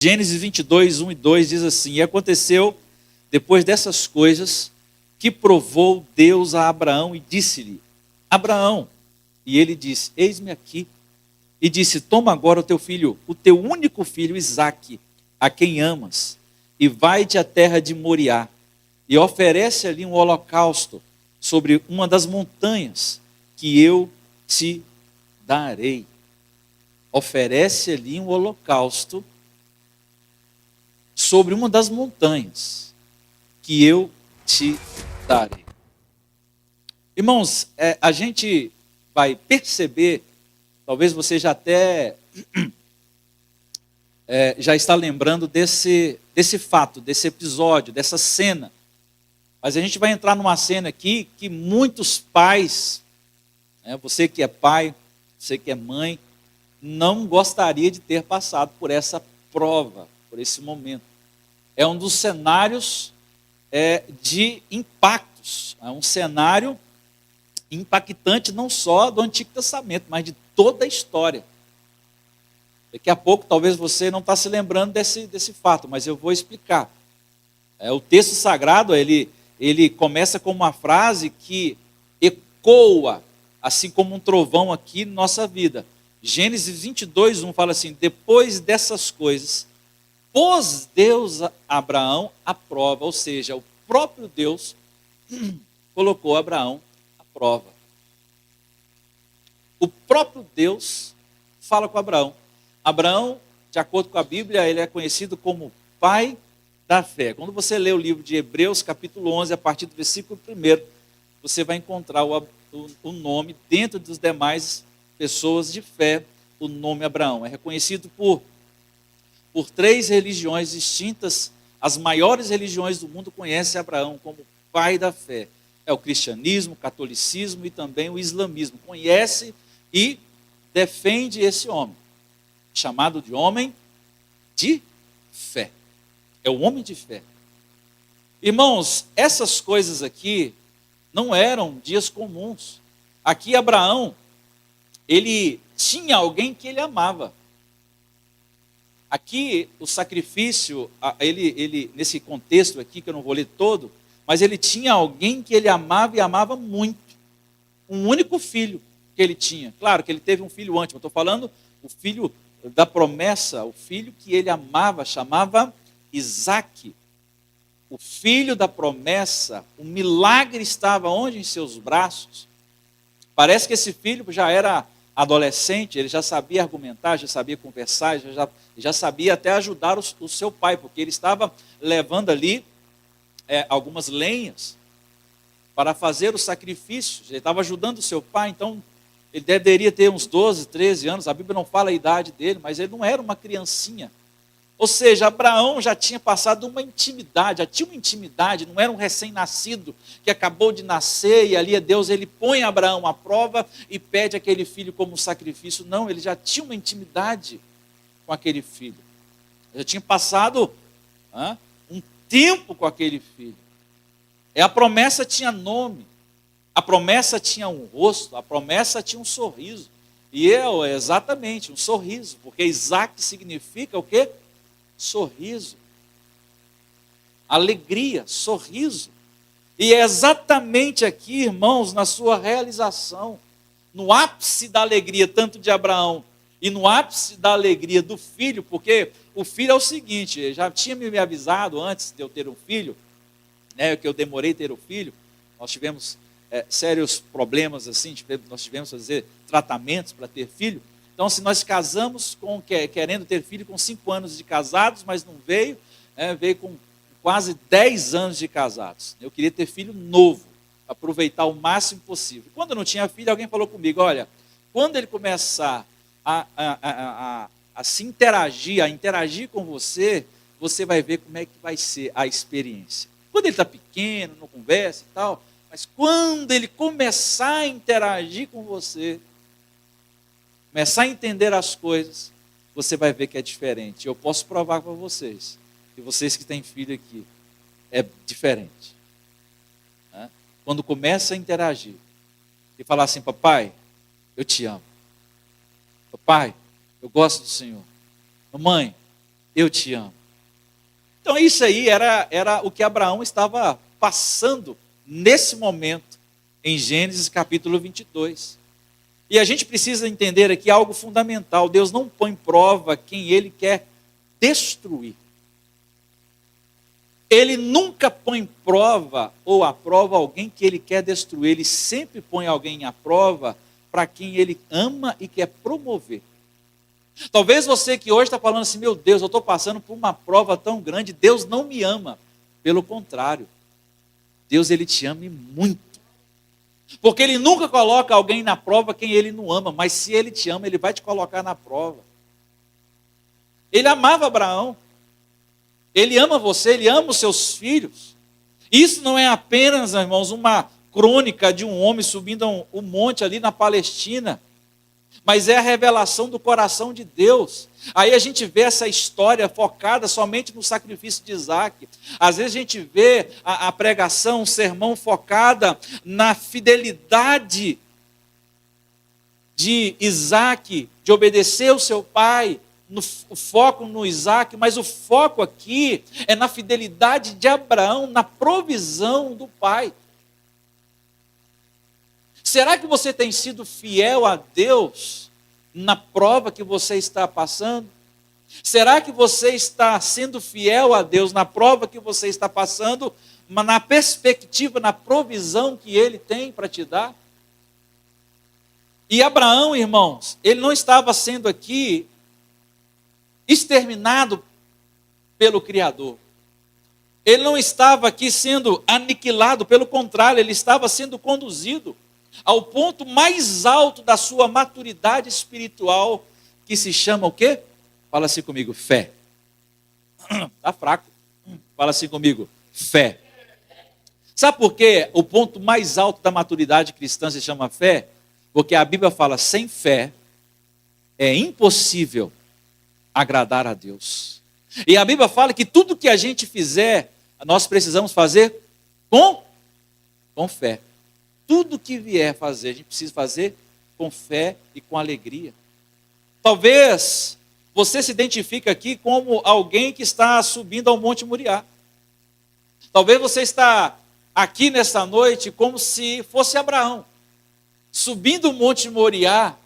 Gênesis 22, 1 e 2 diz assim: E aconteceu, depois dessas coisas, que provou Deus a Abraão e disse-lhe: Abraão. E ele disse: Eis-me aqui. E disse: Toma agora o teu filho, o teu único filho, Isaque, a quem amas, e vai-te à terra de Moriá, e oferece ali um holocausto sobre uma das montanhas que eu te darei. Oferece ali um holocausto sobre uma das montanhas que eu te darei. Irmãos, a gente vai perceber, talvez você já até já está lembrando desse fato, desse episódio, dessa cena. Mas a gente vai entrar numa cena aqui que muitos pais, você que é pai, você que é mãe, não gostaria de ter passado por essa prova, por esse momento. É um dos cenários de impactos, é um cenário impactante não só do Antigo Testamento, mas de toda a história. Daqui a pouco talvez você não está se lembrando desse fato, mas eu vou explicar. O texto sagrado, ele começa com uma frase que ecoa, assim como um trovão aqui na nossa vida. Gênesis 22, 1 fala assim: Depois dessas coisas, pôs Deus a Abraão à prova, ou seja, o próprio Deus colocou Abraão à prova. O próprio Deus fala com Abraão. Abraão, de acordo com a Bíblia, ele é conhecido como pai da fé. Quando você lê o livro de Hebreus, capítulo 11, a partir do versículo 1, você vai encontrar o nome, dentro dos demais pessoas de fé, o nome Abraão. É reconhecido por 3 religiões distintas. As maiores religiões do mundo conhecem Abraão como pai da fé. É o cristianismo, o catolicismo e também o islamismo. Conhece e defende esse homem, chamado de homem de fé. É o homem de fé. Irmãos, essas coisas aqui não eram dias comuns. Aqui Abraão, ele tinha alguém que ele amava. Aqui o sacrifício, ele nesse contexto aqui, que eu não vou ler todo, mas ele tinha alguém que ele amava e amava muito. Um único filho que ele tinha. Claro que ele teve um filho antes, mas estou falando o filho da promessa, o filho que ele amava, chamava Isaque. O filho da promessa, o milagre estava onde? Em seus braços. Parece que esse filho já era adolescente, ele já sabia argumentar, já sabia conversar, já sabia até ajudar o seu pai, porque ele estava levando ali algumas lenhas para fazer os sacrifícios. Ele estava ajudando o seu pai, então ele deveria ter uns 12, 13 anos, a Bíblia não fala a idade dele, mas ele não era uma criancinha. Ou seja, Abraão já tinha passado uma intimidade, já tinha uma intimidade, não era um recém-nascido que acabou de nascer e ali Deus ele põe Abraão à prova e pede aquele filho como sacrifício. Não, ele já tinha uma intimidade com aquele filho. Já tinha passado um tempo com aquele filho. A promessa tinha nome, a promessa tinha um rosto, a promessa tinha um sorriso. E exatamente, um sorriso, porque Isaque significa o quê? Sorriso, alegria, sorriso. E é exatamente aqui, irmãos, na sua realização, no ápice da alegria, tanto de Abraão, e no ápice da alegria do filho, porque o filho é o seguinte, já tinha me avisado antes de eu ter um filho, que eu demorei a ter o filho, nós tivemos sérios problemas assim, nós tivemos que fazer tratamentos para ter filho. Então, se nós casamos querendo ter filho com 5 anos de casados, mas não veio, veio com quase 10 anos de casados. Eu queria ter filho novo, aproveitar o máximo possível. Quando eu não tinha filho, alguém falou comigo: olha, quando ele começar a se interagir, a interagir com você, você vai ver como é que vai ser a experiência. Quando ele está pequeno, não conversa e tal, mas quando ele começar a interagir com você, começar a entender as coisas, você vai ver que é diferente. Eu posso provar para vocês, e vocês que têm filho aqui, é diferente. Quando começa a interagir, e falar assim: papai, eu te amo. Papai, eu gosto do Senhor. Mamãe, eu te amo. Então isso aí era o que Abraão estava passando nesse momento, em Gênesis capítulo 22. E a gente precisa entender aqui algo fundamental: Deus não põe em prova quem Ele quer destruir. Ele nunca põe em prova ou à prova alguém que Ele quer destruir. Ele sempre põe alguém à prova para quem Ele ama e quer promover. Talvez você que hoje está falando assim: meu Deus, eu estou passando por uma prova tão grande, Deus não me ama. Pelo contrário, Deus, Ele te ama muito. Porque Ele nunca coloca alguém na prova quem Ele não ama, mas se Ele te ama, Ele vai te colocar na prova. Ele amava Abraão, Ele ama você, Ele ama os seus filhos. Isso não é apenas, irmãos, uma crônica de um homem subindo um monte ali na Palestina, mas é a revelação do coração de Deus. Aí a gente vê essa história focada somente no sacrifício de Isaac. Às vezes a gente vê a pregação, o sermão focada na fidelidade de Isaac, de obedecer o seu pai, o foco no Isaac, mas o foco aqui é na fidelidade de Abraão, na provisão do pai. Será que você tem sido fiel a Deus na prova que você está passando? Será que você está sendo fiel a Deus na prova que você está passando, mas na perspectiva, na provisão que Ele tem para te dar? E Abraão, irmãos, ele não estava sendo aqui exterminado pelo Criador. Ele não estava aqui sendo aniquilado, pelo contrário, ele estava sendo conduzido ao ponto mais alto da sua maturidade espiritual, que se chama o quê? Fala assim comigo: fé. Está fraco. Fala assim comigo: fé. Sabe por que o ponto mais alto da maturidade cristã se chama fé? Porque a Bíblia fala: sem fé é impossível agradar a Deus. E a Bíblia fala que tudo que a gente fizer, nós precisamos fazer com fé. Tudo que vier fazer, a gente precisa fazer com fé e com alegria. Talvez você se identifique aqui como alguém que está subindo ao Monte Moriá. Talvez você está aqui nessa noite como se fosse Abraão, subindo o Monte Moriá.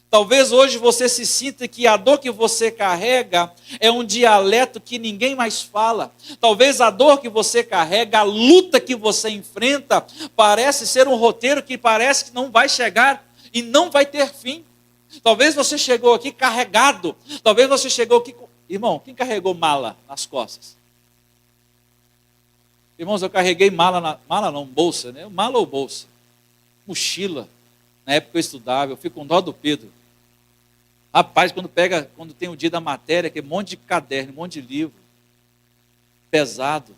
Talvez hoje você se sinta que a dor que você carrega é um dialeto que ninguém mais fala. Talvez a dor que você carrega, a luta que você enfrenta, parece ser um roteiro que parece que não vai chegar e não vai ter fim. Talvez você chegou aqui carregado. Talvez você chegou aqui... Irmão, quem carregou mala nas costas? Irmãos, eu carreguei mala não, bolsa, né? Mala ou bolsa? Mochila. Na época eu estudava, eu fico com dó do Pedro. Rapaz, quando tem o dia da matéria, que é um monte de caderno, um monte de livro, pesado.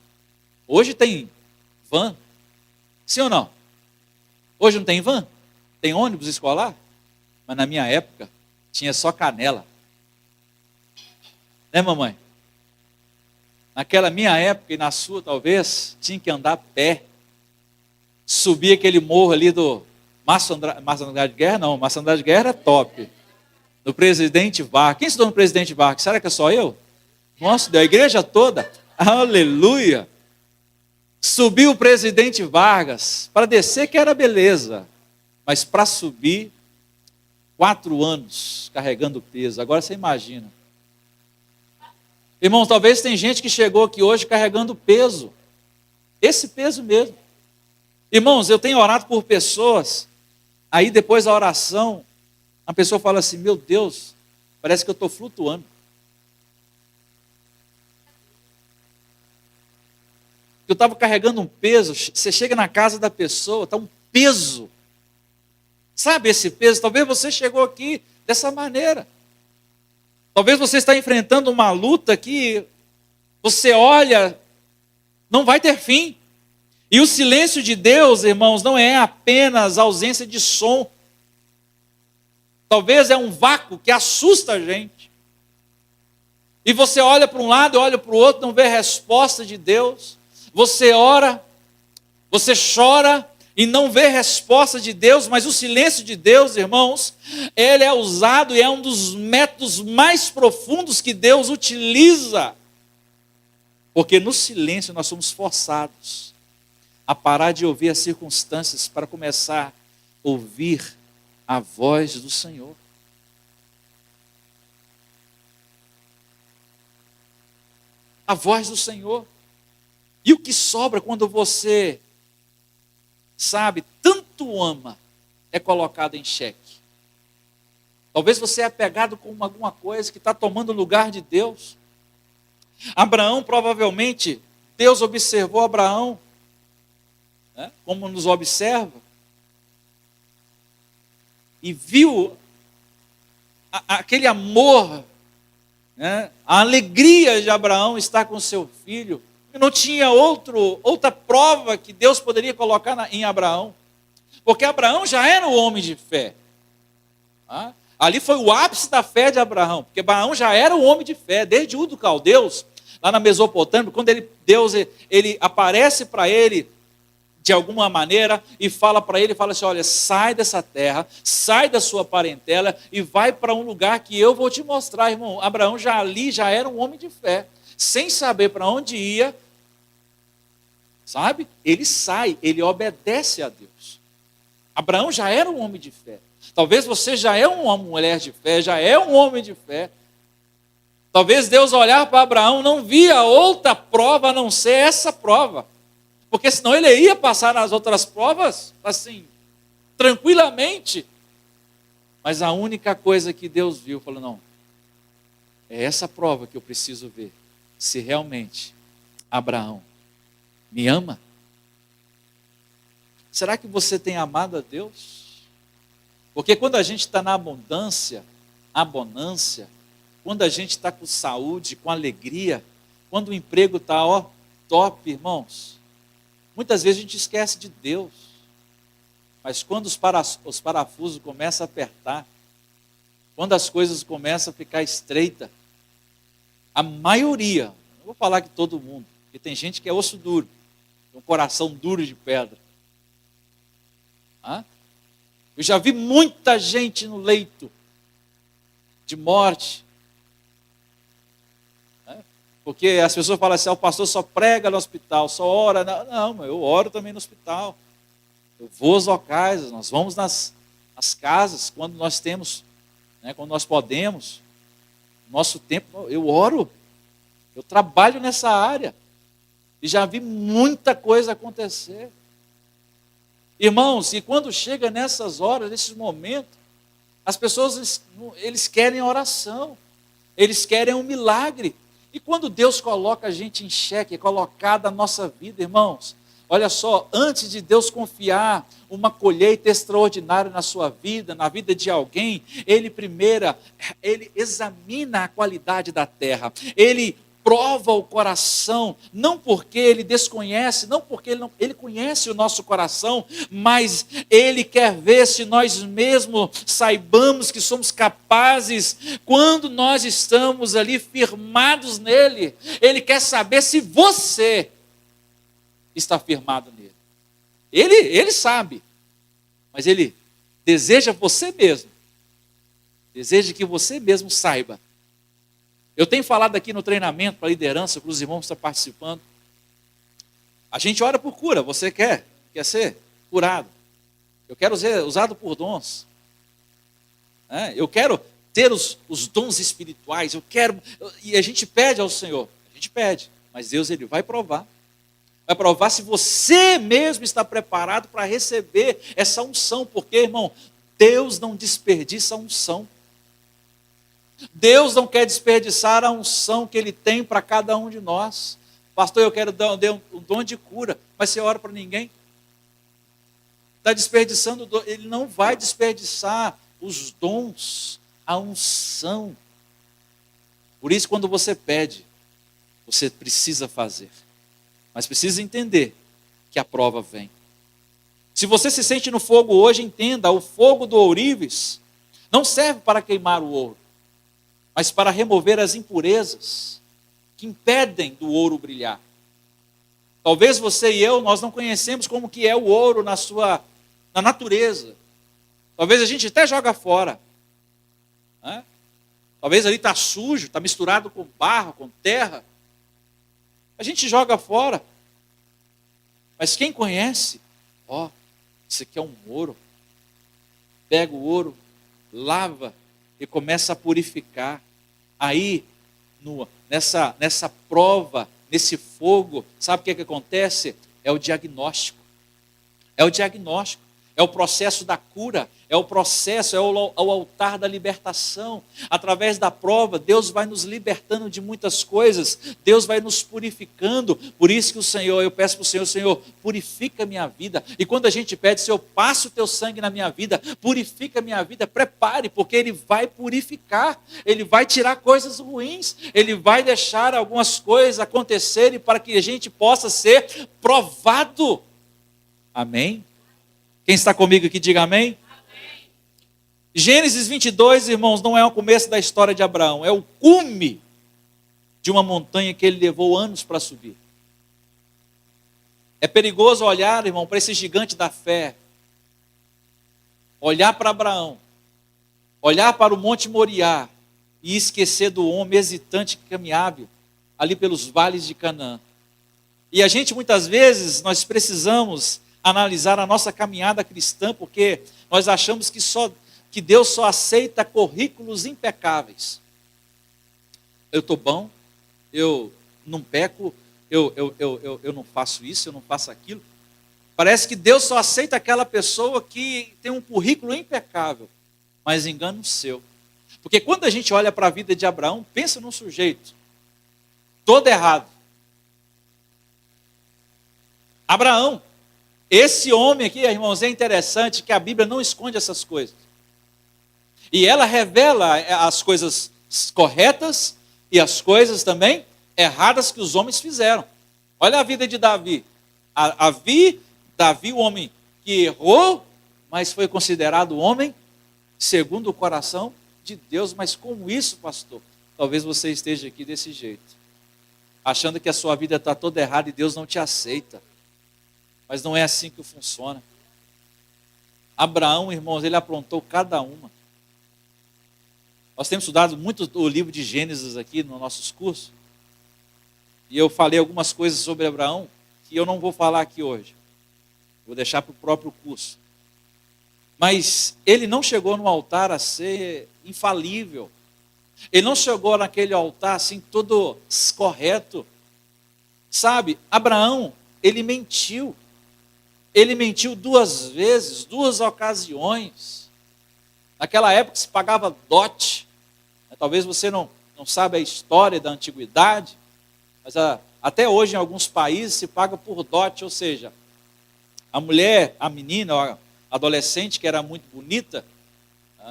Hoje tem van, sim ou não? Hoje não tem van? Tem ônibus escolar? Mas na minha época, tinha só canela. Né, mamãe? Naquela minha época, e na sua talvez, tinha que andar a pé. Subir aquele morro ali do... Márcio Andrade de Guerra não, Márcio Andrade de Guerra é top. Do Presidente Vargas. Quem estudou no Presidente Vargas? Será que é só eu? Nossa, da igreja toda? Aleluia! Subiu o Presidente Vargas, para descer que era beleza, mas para subir, 4 anos carregando peso. Agora você imagina. Irmãos, talvez tem gente que chegou aqui hoje carregando peso. Esse peso mesmo. Irmãos, eu tenho orado por pessoas. Aí depois da oração, a pessoa fala assim: meu Deus, parece que eu estou flutuando. Eu estava carregando um peso. Você chega na casa da pessoa, está um peso. Sabe esse peso? Talvez você chegou aqui dessa maneira. Talvez você está enfrentando uma luta que você olha, não vai ter fim. E o silêncio de Deus, irmãos, não é apenas ausência de som. Talvez é um vácuo que assusta a gente. E você olha para um lado e olha para o outro, não vê resposta de Deus. Você ora, você chora, e não vê resposta de Deus, mas o silêncio de Deus, irmãos, ele é usado e é um dos métodos mais profundos que Deus utiliza. Porque no silêncio nós somos forçados a parar de ouvir as circunstâncias para começar a ouvir a voz do Senhor. A voz do Senhor. E o que sobra quando você, sabe, tanto ama, é colocado em xeque. Talvez você é apegado com alguma coisa que está tomando o lugar de Deus. Abraão, provavelmente, Deus observou Abraão, né, como nos observa, e viu aquele amor, né, a alegria de Abraão estar com seu filho. E não tinha outra prova que Deus poderia colocar em Abraão, porque Abraão já era um homem de fé. Tá? Ali foi o ápice da fé de Abraão, porque Abraão já era um homem de fé, desde Ur dos Caldeus, lá na Mesopotâmia, quando Deus aparece para ele de alguma maneira e fala para ele, fala assim, olha, sai dessa terra, sai da sua parentela e vai para um lugar que eu vou te mostrar, irmão. Abraão já era um homem de fé, sem saber para onde ia, sabe? Ele sai, ele obedece a Deus. Abraão já era um homem de fé. Talvez você já é uma mulher de fé, já é um homem de fé. Talvez Deus olhar para Abraão não via outra prova a não ser essa prova. Porque senão ele ia passar nas outras provas, assim, tranquilamente. Mas a única coisa que Deus viu, falou, não, é essa prova que eu preciso ver. Se realmente Abraão me ama. Será que você tem amado a Deus? Porque quando a gente está na abundância, quando a gente está com saúde, com alegria, quando o emprego está top, irmãos, muitas vezes a gente esquece de Deus. Mas quando os parafusos começam a apertar, quando as coisas começam a ficar estreitas, a maioria, não vou falar que todo mundo, porque tem gente que é osso duro, tem um coração duro de pedra. Eu já vi muita gente no leito de morte, porque as pessoas falam assim, o pastor só prega no hospital, só ora. Não, eu oro também no hospital. Eu vou aos locais, nós vamos nas casas, quando nós temos, né, quando nós podemos, nosso tempo, eu oro, eu trabalho nessa área, e já vi muita coisa acontecer. Irmãos, e quando chega nessas horas, nesses momentos, as pessoas, eles querem oração, eles querem um milagre. E quando Deus coloca a gente em xeque, é colocada a nossa vida, irmãos, olha só, antes de Deus confiar uma colheita extraordinária na sua vida, na vida de alguém, Ele examina a qualidade da terra, Ele prova o coração, não porque Ele desconhece, não porque Ele conhece o nosso coração, mas Ele quer ver se nós mesmos saibamos que somos capazes, quando nós estamos ali firmados nele, Ele quer saber se você está firmado nele. Ele sabe, mas Ele deseja você mesmo, deseja que você mesmo saiba. Eu tenho falado aqui no treinamento para liderança, para os irmãos que estão participando. A gente ora por cura. Você quer ser curado? Eu quero ser usado por dons. Eu quero ter os dons espirituais. E a gente pede ao Senhor. A gente pede. Mas Deus, Ele vai provar. Vai provar se você mesmo está preparado para receber essa unção. Porque, irmão, Deus não desperdiça a unção. Deus não quer desperdiçar a unção que Ele tem para cada um de nós. Pastor, eu quero dar um dom de cura, mas você ora para ninguém? Está desperdiçando o dom. Ele não vai desperdiçar os dons, a unção. Por isso, quando você pede, você precisa fazer. Mas precisa entender que a prova vem. Se você se sente no fogo hoje, entenda, o fogo do ourives não serve para queimar o ouro, mas para remover as impurezas que impedem do ouro brilhar. Talvez você e eu, nós não conhecemos como que é o ouro na natureza. Talvez a gente até joga fora. Né? Talvez ali está sujo, está misturado com barro, com terra. A gente joga fora. Mas quem conhece, isso aqui é um ouro. Pega o ouro, lava e começa a purificar. Aí, nessa prova, nesse fogo, sabe o que acontece? É o diagnóstico. É o diagnóstico. É o processo da cura, é o processo, é o altar da libertação. Através da prova, Deus vai nos libertando de muitas coisas, Deus vai nos purificando. Por isso que eu peço para o Senhor, Senhor, purifica a minha vida. E quando a gente pede, Senhor, passa o teu sangue na minha vida, purifica a minha vida, prepare, porque Ele vai purificar, Ele vai tirar coisas ruins, Ele vai deixar algumas coisas acontecerem para que a gente possa ser provado. Amém? Quem está comigo aqui, diga amém. Amém. Gênesis 22, irmãos, não é o começo da história de Abraão, é o cume de uma montanha que ele levou anos para subir. É perigoso olhar, irmão, para esse gigante da fé, olhar para Abraão, olhar para o Monte Moriá e esquecer do homem hesitante que caminhava ali pelos vales de Canaã. E a gente, muitas vezes, nós precisamos analisar a nossa caminhada cristã, porque nós achamos que Deus só aceita currículos impecáveis. Eu estou bom, eu não peco, eu não faço isso, eu não faço aquilo. Parece que Deus só aceita aquela pessoa que tem um currículo impecável, mas engano seu. Porque quando a gente olha para a vida de Abraão, pensa num sujeito todo errado. Abraão, esse homem aqui, irmãos, é interessante que a Bíblia não esconde essas coisas. E ela revela as coisas corretas e as coisas também erradas que os homens fizeram. Olha a vida de Davi. Davi, o homem que errou, mas foi considerado homem segundo o coração de Deus. Mas como isso, pastor? Talvez você esteja aqui desse jeito, achando que a sua vida está toda errada e Deus não te aceita. Mas não é assim que funciona. Abraão, irmãos, ele aprontou cada uma. Nós temos estudado muito o livro de Gênesis aqui nos nossos cursos. E eu falei algumas coisas sobre Abraão que eu não vou falar aqui hoje. Vou deixar para o próprio curso. Mas ele não chegou no altar a ser infalível. Ele não chegou naquele altar assim todo correto. Sabe, Abraão, ele mentiu. Ele mentiu 2 vezes, 2 ocasiões. Naquela época se pagava dote. Talvez você não saiba a história da antiguidade, mas até hoje em alguns países se paga por dote, ou seja, a mulher, a menina, a adolescente que era muito bonita,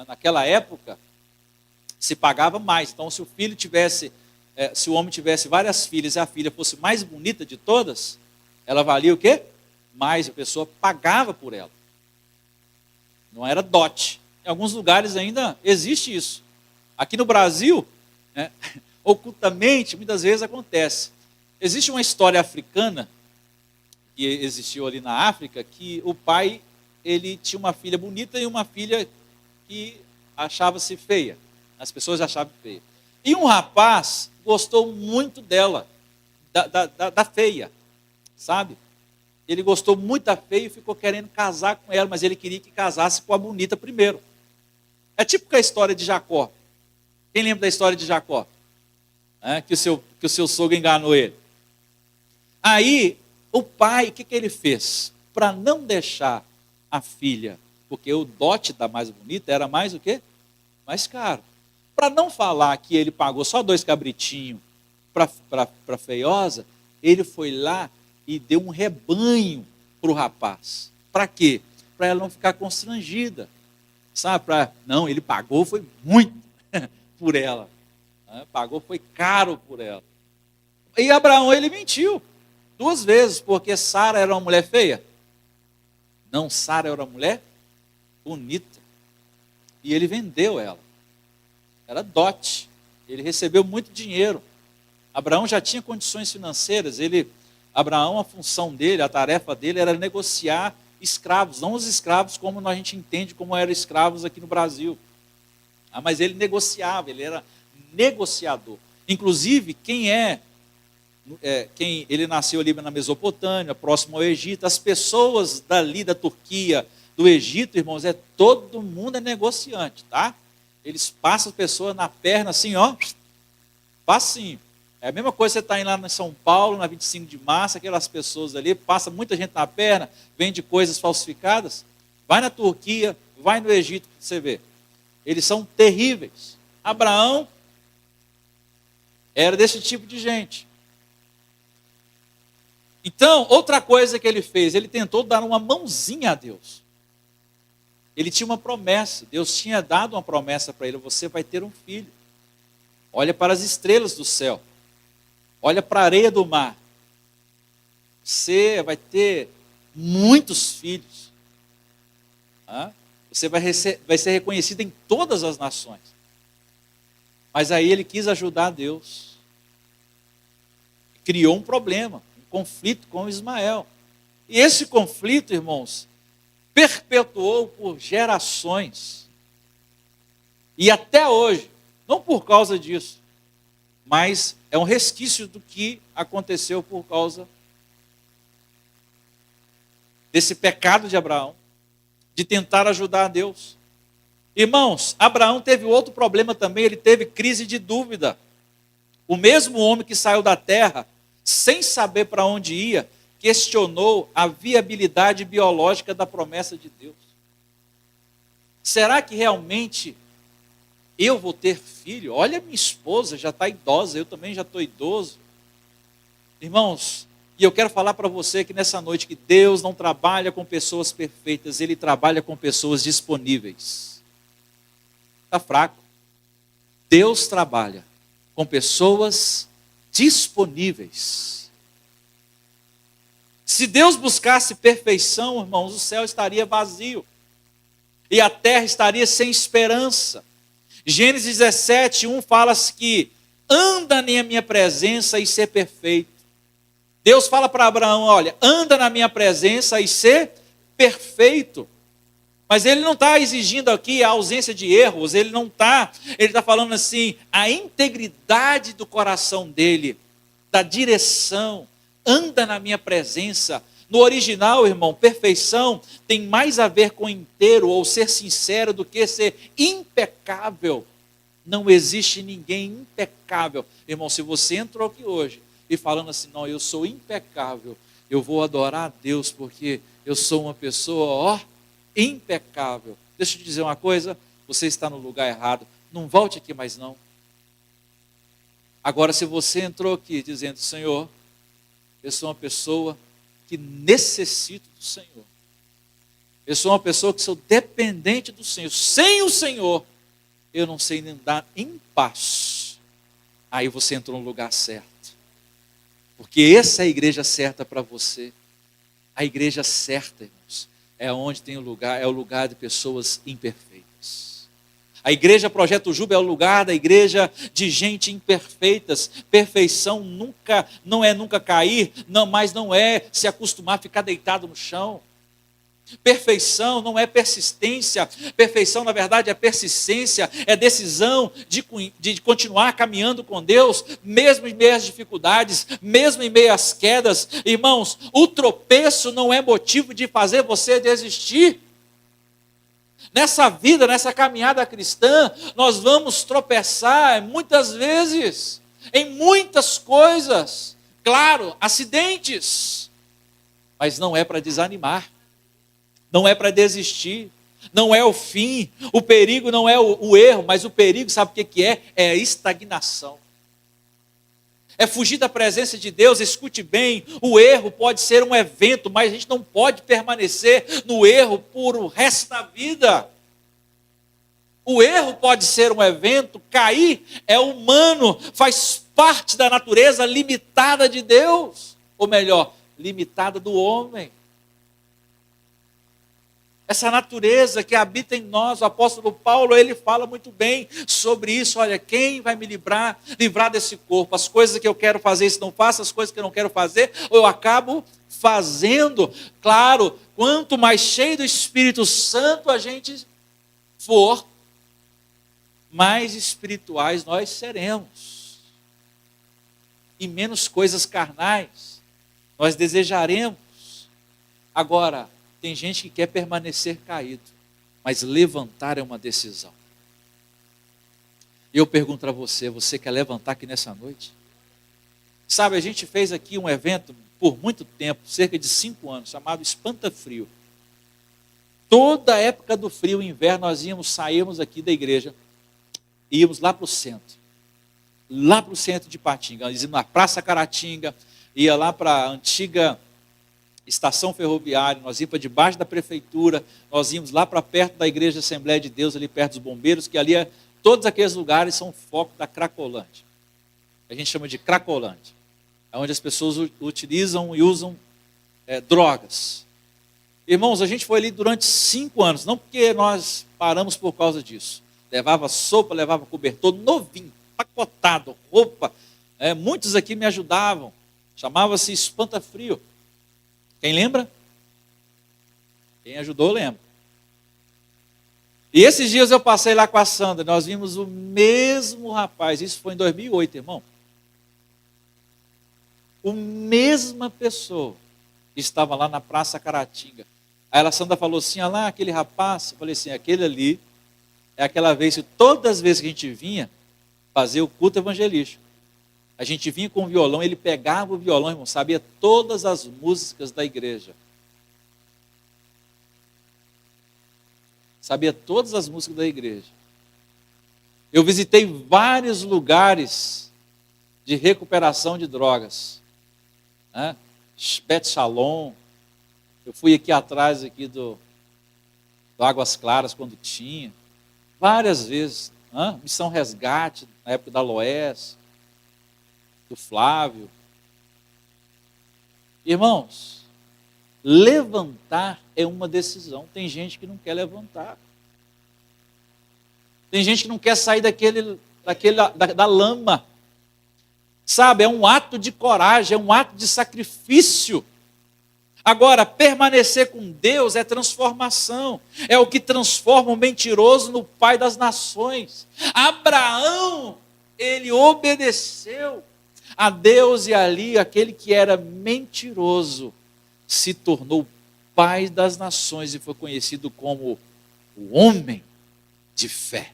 naquela época, se pagava mais. Então se o homem tivesse várias filhas e a filha fosse mais bonita de todas, ela valia o quê? Mais, a pessoa pagava por ela. Não era dote. Em alguns lugares ainda existe isso. Aqui no Brasil, ocultamente, muitas vezes acontece. Existe uma história africana, que existiu ali na África, que o pai, ele tinha uma filha bonita e uma filha que achava-se feia. As pessoas achavam feia. E um rapaz gostou muito dela, da feia, sabe? Ele gostou muito da feia e ficou querendo casar com ela, mas ele queria que casasse com a bonita primeiro. É tipo a história de Jacó. Quem lembra da história de Jacó? Que o seu sogro enganou ele. Aí, o pai, o que ele fez? Para não deixar a filha, porque o dote da mais bonita era mais o quê? Mais caro. Para não falar que ele pagou só 2 cabritinhos para feiosa, ele foi lá e deu um rebanho para o rapaz. Para quê? Para ela não ficar constrangida. Sabe? Não, ele pagou, foi muito por ela. Pagou, foi caro por ela. E Abraão, ele mentiu 2 vezes, porque Sara era uma mulher feia. Não, Sara era uma mulher bonita. E ele vendeu ela. Era dote. Ele recebeu muito dinheiro. Abraão já tinha condições financeiras. Ele Abraão, a função dele, a tarefa dele era negociar escravos, não os escravos como a gente entende como eram escravos aqui no Brasil. Mas ele negociava, ele era negociador. Inclusive, quem ele nasceu ali na Mesopotâmia, próximo ao Egito, as pessoas dali da Turquia, do Egito, irmãos, todo mundo é negociante, tá? Eles passam as pessoas na perna assim, ó, facinho. É a mesma coisa você está indo lá em São Paulo, na 25 de março, aquelas pessoas ali, passa muita gente na perna, vende coisas falsificadas. Vai na Turquia, vai no Egito, você vê. Eles são terríveis. Abraão era desse tipo de gente. Então, outra coisa que ele fez, ele tentou dar uma mãozinha a Deus. Ele tinha uma promessa, Deus tinha dado uma promessa para ele, você vai ter um filho. Olha para as estrelas do céu. Olha para a areia do mar. Você vai ter muitos filhos. Você vai ser reconhecido em todas as nações. Mas aí ele quis ajudar Deus. Criou um problema, um conflito com Ismael. E esse conflito, irmãos, perpetuou por gerações. E até hoje, não por causa disso, mas é um resquício do que aconteceu por causa desse pecado de Abraão, de tentar ajudar a Deus. Irmãos, Abraão teve outro problema também, ele teve crise de dúvida. O mesmo homem que saiu da terra, sem saber para onde ia, questionou a viabilidade biológica da promessa de Deus. Será que realmente eu vou ter filho? Olha, minha esposa já está idosa, eu também já estou idoso. Irmãos, e eu quero falar para você que nessa noite que Deus não trabalha com pessoas perfeitas, Ele trabalha com pessoas disponíveis. Está fraco. Deus trabalha com pessoas disponíveis. Se Deus buscasse perfeição, irmãos, o céu estaria vazio. E a terra estaria sem esperança. Gênesis 17, 1 fala que anda na minha presença e ser perfeito. Deus fala para Abraão, olha, anda na minha presença e ser perfeito. Mas ele não está exigindo aqui a ausência de erros, ele está falando assim, a integridade do coração dele, da direção, anda na minha presença. No original, irmão, perfeição tem mais a ver com inteiro ou ser sincero do que ser impecável. Não existe ninguém impecável. Irmão, se você entrou aqui hoje e falando assim, não, eu sou impecável, eu vou adorar a Deus porque eu sou uma pessoa, impecável. Deixa eu te dizer uma coisa, você está no lugar errado, não volte aqui mais não. Agora, se você entrou aqui dizendo, Senhor, eu sou uma pessoa que necessito do Senhor. Eu sou uma pessoa que sou dependente do Senhor. Sem o Senhor, eu não sei andar em paz. Aí você entrou no lugar certo. Porque essa é a igreja certa para você. A igreja certa, irmãos, é onde tem o lugar, é o lugar de pessoas imperfeitas. A igreja Projeto Juba é o lugar da igreja de gente imperfeitas. Perfeição não é nunca cair, mas não é se acostumar a ficar deitado no chão. Perfeição não é persistência, perfeição na verdade é persistência, é decisão de continuar caminhando com Deus, mesmo em meio às dificuldades, mesmo em meio às quedas. Irmãos, o tropeço não é motivo de fazer você desistir. Nessa vida, nessa caminhada cristã, nós vamos tropeçar muitas vezes, em muitas coisas, claro, acidentes, mas não é para desanimar, não é para desistir, não é o fim, o perigo não é o erro, mas o perigo, sabe o que é? É a estagnação. É fugir da presença de Deus. Escute bem, o erro pode ser um evento, mas a gente não pode permanecer no erro por o resto da vida. O erro pode ser um evento, cair é humano, faz parte da natureza limitada de Deus, ou melhor, limitada do homem. essa natureza que habita em nós. O apóstolo Paulo, ele fala muito bem sobre isso. Olha, quem vai me livrar desse corpo? As coisas que eu quero fazer, se não faço, as coisas que eu não quero fazer, ou eu acabo fazendo. Claro, quanto mais cheio do Espírito Santo a gente for, mais espirituais nós seremos. E menos coisas carnais nós desejaremos. Agora, tem gente que quer permanecer caído, mas levantar é uma decisão. E eu pergunto para você, você quer levantar aqui nessa noite? Sabe, a gente fez aqui um evento por muito tempo, cerca de 5 anos, chamado Espanta Frio. Toda a época do frio, inverno, nós saímos aqui da igreja, íamos lá para o centro de Patinga, nós íamos na Praça Caratinga, ia lá para a antiga estação ferroviária, nós íamos para debaixo da prefeitura, nós íamos lá para perto da igreja Assembleia de Deus, ali perto dos bombeiros, que ali todos aqueles lugares são foco da Cracolândia. A gente chama de Cracolândia. É onde as pessoas utilizam e usam drogas. Irmãos, a gente foi ali durante 5 anos, não porque nós paramos por causa disso. Levava sopa, levava cobertor, novinho, pacotado, roupa. Muitos aqui me ajudavam. Chamava-se Espanta Frio. Quem lembra? Quem ajudou, lembra. E esses dias eu passei lá com a Sandra, nós vimos o mesmo rapaz, isso foi em 2008, irmão. A mesma pessoa que estava lá na Praça Caratinga. Aí a Sandra falou assim, olha lá, aquele rapaz. Eu falei assim, aquele ali é aquela vez que todas as vezes que a gente vinha fazer o culto evangelístico, a gente vinha com o violão, ele pegava o violão, irmão, sabia todas as músicas da igreja. Sabia todas as músicas da igreja. Eu visitei vários lugares de recuperação de drogas. Bet Shalom. Eu fui aqui atrás aqui do Águas Claras, quando tinha. Várias vezes. Missão Resgate, na época da Loés, do Flávio. Irmãos, levantar é uma decisão. Tem gente que não quer levantar. Tem gente que não quer sair da lama. Sabe, é um ato de coragem, é um ato de sacrifício. Agora, permanecer com Deus é transformação. É o que transforma o mentiroso no pai das nações. Abraão, ele obedeceu a Deus e ali aquele que era mentiroso se tornou pai das nações e foi conhecido como o homem de fé.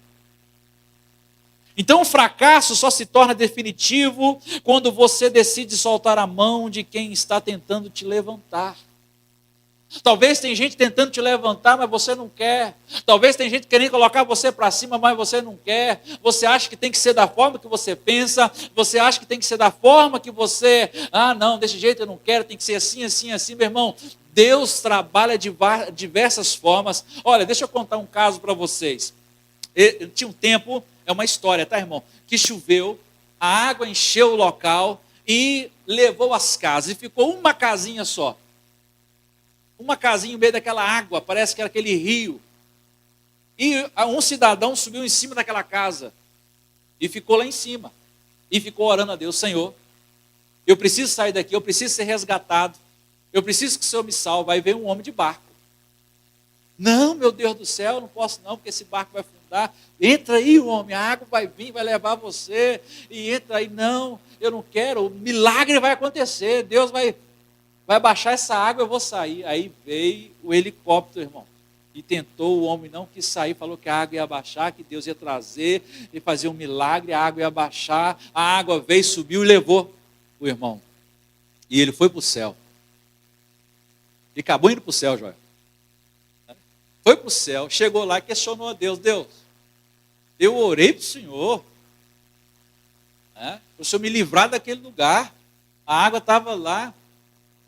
Então o fracasso só se torna definitivo quando você decide soltar a mão de quem está tentando te levantar. Talvez tem gente tentando te levantar, mas você não quer. Talvez tem gente querendo colocar você para cima, mas você não quer. Você acha que tem que ser da forma que você pensa. Você acha que tem que ser da forma que você... não, desse jeito eu não quero, tem que ser assim, assim, assim. Meu irmão, Deus trabalha de diversas formas. Olha, deixa eu contar um caso para vocês. Tinha um tempo, é uma história, tá, irmão? Que choveu, a água encheu o local e levou as casas. E ficou uma casinha só. Uma casinha no meio daquela água, parece que era aquele rio. E um cidadão subiu em cima daquela casa e ficou lá em cima. E ficou orando a Deus, Senhor, eu preciso sair daqui, eu preciso ser resgatado. Eu preciso que o Senhor me salve. Aí veio um homem de barco. Não, meu Deus do céu, não posso não, porque esse barco vai afundar. Entra aí, homem, a água vai vir, vai levar você. E entra aí, não, eu não quero, o milagre vai acontecer, Deus vai baixar essa água, eu vou sair. Aí veio o helicóptero, irmão, e tentou, o homem não quis sair, falou que a água ia baixar, que Deus ia trazer, e fazer um milagre, a água ia baixar, a água veio, subiu e levou o irmão. E ele foi para o céu. E acabou indo para o céu, Joel. Foi para o céu, chegou lá e questionou a Deus, Deus, eu orei para o Senhor, para o Senhor me livrar daquele lugar, a água estava lá,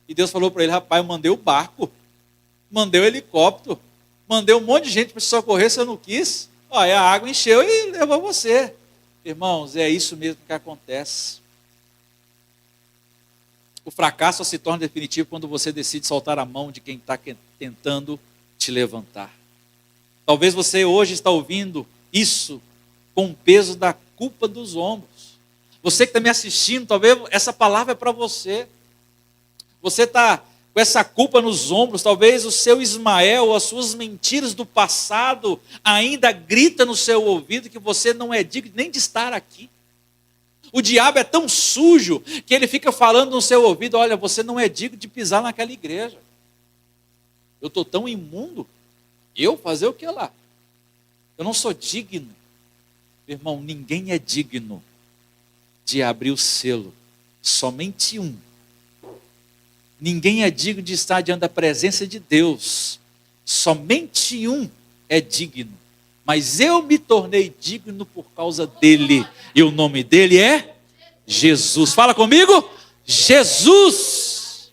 e Deus falou para ele, rapaz, eu mandei o barco, mandei o helicóptero, mandei um monte de gente para te socorrer, você não quis, a água encheu e levou você. Irmãos, é isso mesmo que acontece. O fracasso se torna definitivo quando você decide soltar a mão de quem está tentando te te levantar. Talvez você hoje está ouvindo isso com o peso da culpa dos ombros. Você que está me assistindo, talvez essa palavra é para você. Você está com essa culpa nos ombros, talvez o seu Ismael, as suas mentiras do passado ainda grita no seu ouvido que você não é digno nem de estar aqui. O diabo é tão sujo que ele fica falando no seu ouvido, olha, você não é digno de pisar naquela igreja. Eu estou tão imundo, eu fazer o que lá? Eu não sou digno. Irmão, ninguém é digno de abrir o selo, somente um. Ninguém é digno de estar diante da presença de Deus, somente um é digno. Mas eu me tornei digno por causa dele, e o nome dele é Jesus. Fala comigo, Jesus.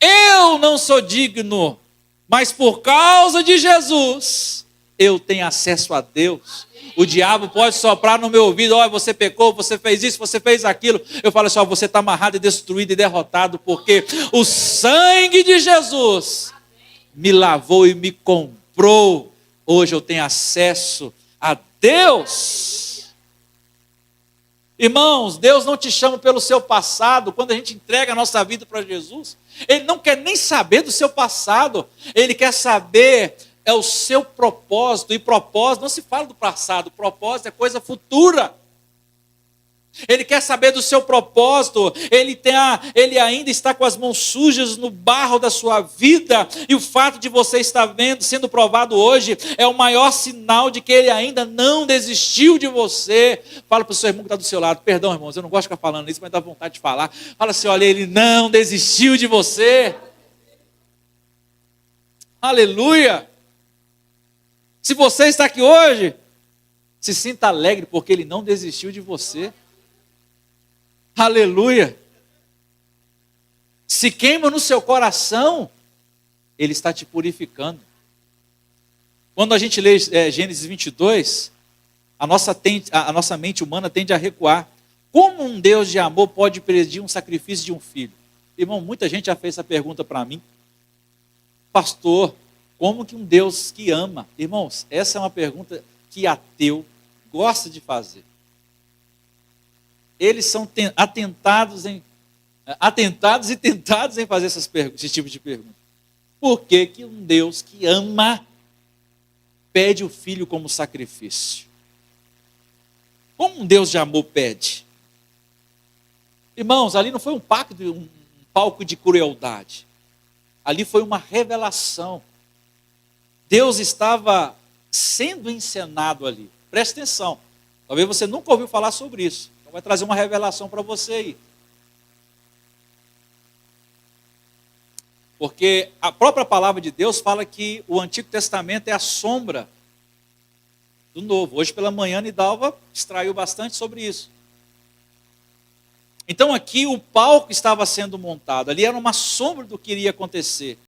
Eu não sou digno, mas por causa de Jesus, eu tenho acesso a Deus. O diabo pode soprar no meu ouvido, olha, você pecou, você fez isso, você fez aquilo. Eu falo assim, ó, você está amarrado e destruído e derrotado, porque o sangue de Jesus me lavou e me comprou. Hoje eu tenho acesso a Deus. Irmãos, Deus não te chama pelo seu passado. Quando a gente entrega a nossa vida para Jesus, Ele não quer nem saber do seu passado. Ele quer saber é o seu propósito. E propósito, não se fala do passado. Propósito é coisa futura. Ele quer saber do seu propósito. Ele ainda está com as mãos sujas no barro da sua vida. E o fato de você estar sendo provado hoje é o maior sinal de que ele ainda não desistiu de você. Fala para o seu irmão que está do seu lado. Perdão, irmãos, eu não gosto de ficar falando isso, mas dá vontade de falar. Fala assim, olha, ele não desistiu de você. Aleluia. Se você está aqui hoje, se sinta alegre porque ele não desistiu de você. Aleluia. Se queima no seu coração, ele está te purificando. Quando a gente lê Gênesis 22, a nossa mente humana tende a recuar. Como um Deus de amor pode pedir um sacrifício de um filho? Irmão, muita gente já fez essa pergunta para mim. Pastor, como que um Deus que ama? Irmãos, essa é uma pergunta que ateu gosta de fazer. Eles são atentados e tentados em fazer esse tipo de pergunta. Por que que um Deus que ama pede o filho como sacrifício? Como um Deus de amor pede? Irmãos, ali não foi um palco de crueldade. Ali foi uma revelação. Deus estava sendo encenado ali. Preste atenção. Talvez você nunca ouviu falar sobre isso. Então vai trazer uma revelação para você aí. Porque a própria palavra de Deus fala que o Antigo Testamento é a sombra do Novo. Hoje pela manhã Nidalva extraiu bastante sobre isso. Então aqui o palco estava sendo montado. Ali era uma sombra do que iria acontecer.